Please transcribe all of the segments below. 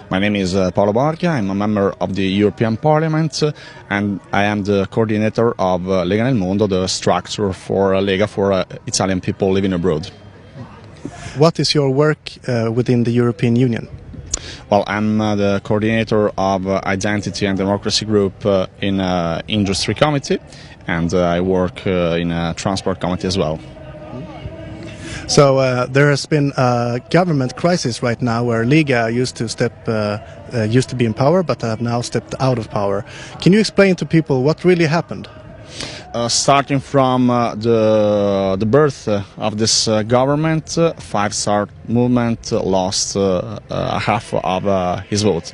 My name is Paolo Borchia. I'm a member of the European Parliament and I am the coordinator of Lega nel Mondo, the structure for Lega for Italian people living abroad. What is your work within the European Union? Well, I'm the coordinator of Identity and Democracy Group in Industry Committee, and I work in a Transport Committee as well. So there has been a government crisis right now where Lega used to be in power but have now stepped out of power. Can you explain to people what really happened? Starting from the birth of this government, Five-Star Movement lost half of his vote.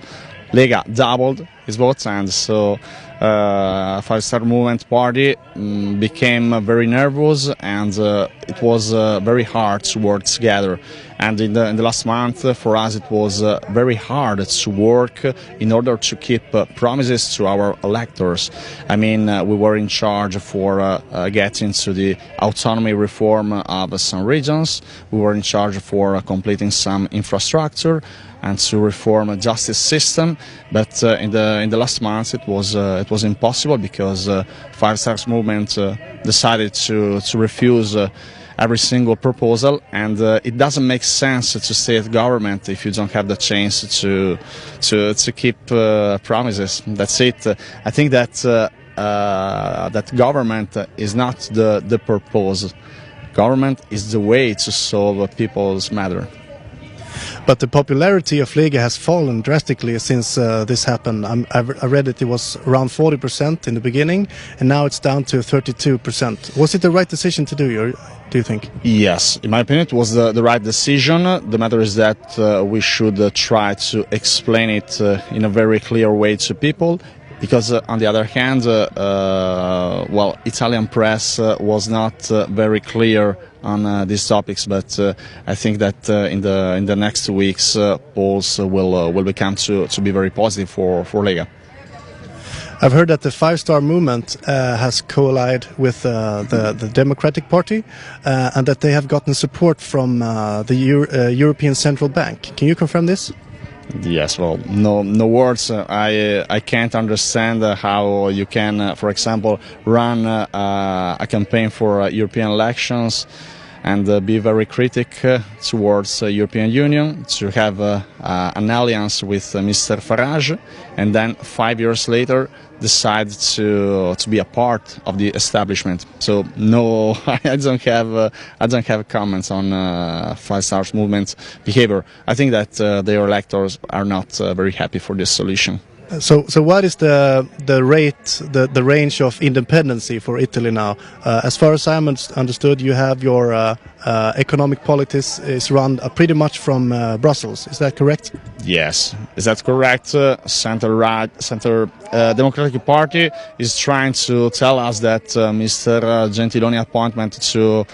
Lega doubled his votes, and so Five-Star Movement party became very nervous, and it was very hard to work together. And in the last month, for us, it was very hard to work in order to keep promises to our electors. I mean, we were in charge for getting to the autonomy reform of some regions. We were in charge for completing some infrastructure and to reform a justice system, but in the last months it was impossible because Five-Star Movement decided to refuse every single proposal, and it doesn't make sense to stay at government if you don't have the chance to keep promises. That's it. I think that that government is not the purpose. Government is the way to solve people's matter. But the popularity of Lega has fallen drastically since this happened. I read it was around 40% in the beginning, and now it's down to 32%. Was it the right decision to do you think? Yes, in my opinion it was the right decision. The matter is that we should try to explain it in a very clear way to people. Because on the other hand, well, Italian press was not very clear on these topics, but I think that in the next weeks polls will become to be very positive for Lega. I've heard that the Five-Star Movement has coalesced with the Democratic Party and that they have gotten support from the European Central Bank. Can you confirm this? Yes, well, no words. I can't understand how you can, for example, run a campaign for European elections and be very critical towards the European Union, to have an alliance with Mr. Farage, and then 5 years later decide to be a part of the establishment. So no, I don't have comments on Five-Star Movement's behavior. I think that their electors are not very happy for this solution. So what is the range of independency for Italy now? As far as I understood, you have your economic politics is run pretty much from Brussels. Is that correct? Yes, is that correct? Center Democratic Party is trying to tell us that Mr. Gentiloni appointment to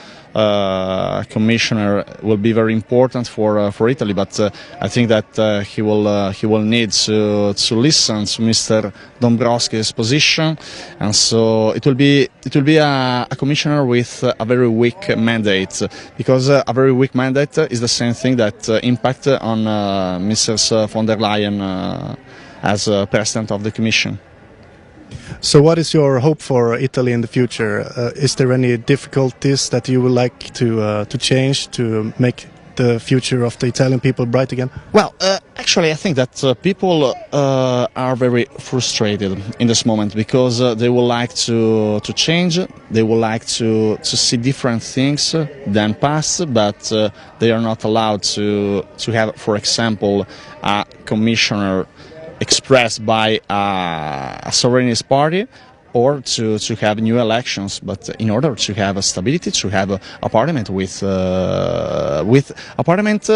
commissioner will be very important for Italy, but I think that he will need to listen to Mr. Dombrovskis's position, and so it will be a commissioner with a very weak mandate, because a very weak mandate is the same thing that impact on Mrs. von der Leyen as president of the Commission. So what is your hope for Italy in the future? Is there any difficulties that you would like to change to make the future of the Italian people bright again? Well, actually I think that people are very frustrated in this moment, because they would like to change, they would like to see different things than past, but they are not allowed to have, for example, a commissioner expressed by a sovereignist party, or to have new elections. But in order to have a stability, to have a parliament with a parliament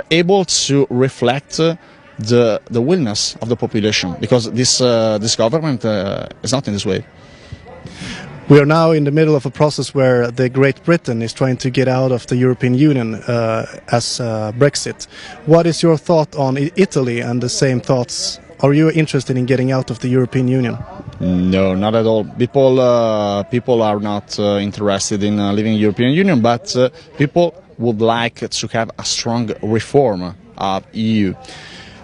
able to reflect the willingness of the population, because this government is not in this way. We are now in the middle of a process where the Great Britain is trying to get out of the European Union as Brexit. What is your thought on Italy and the same thoughts? Are you interested in getting out of the European Union? No, not at all. People are not interested in leaving the European Union, but people would like to have a strong reform of EU.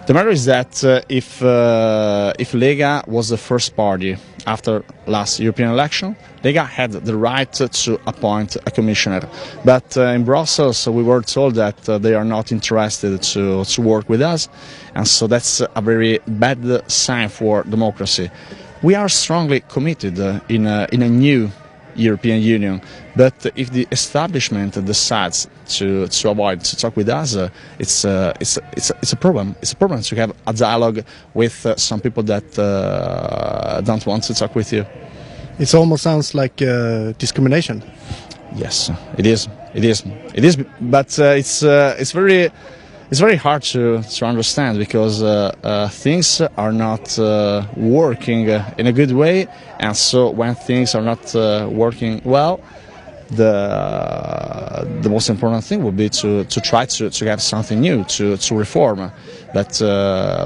The matter is that if Lega was the first party after last European election, Lega had the right to appoint a commissioner. But in Brussels we were told that they are not interested to work with us, and so that's a very bad sign for democracy. We are strongly committed in a new European Union, but if the establishment decides to avoid to talk with us, it's a problem. It's a problem to have a dialogue with some people that don't want to talk with you. It almost sounds like discrimination. Yes, it is. It is. It is. But it's very hard to understand, because things are not working in a good way, and so when things are not working well, the most important thing would be to try to get something new, to reform. But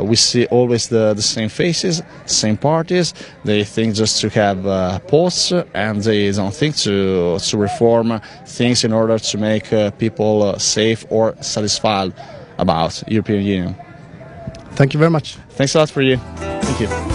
we see always the same faces, same parties. They think just to have posts, and they don't think to reform things in order to make people safe or satisfied about European Union. Thank you very much. Thanks a lot for you. Thank you.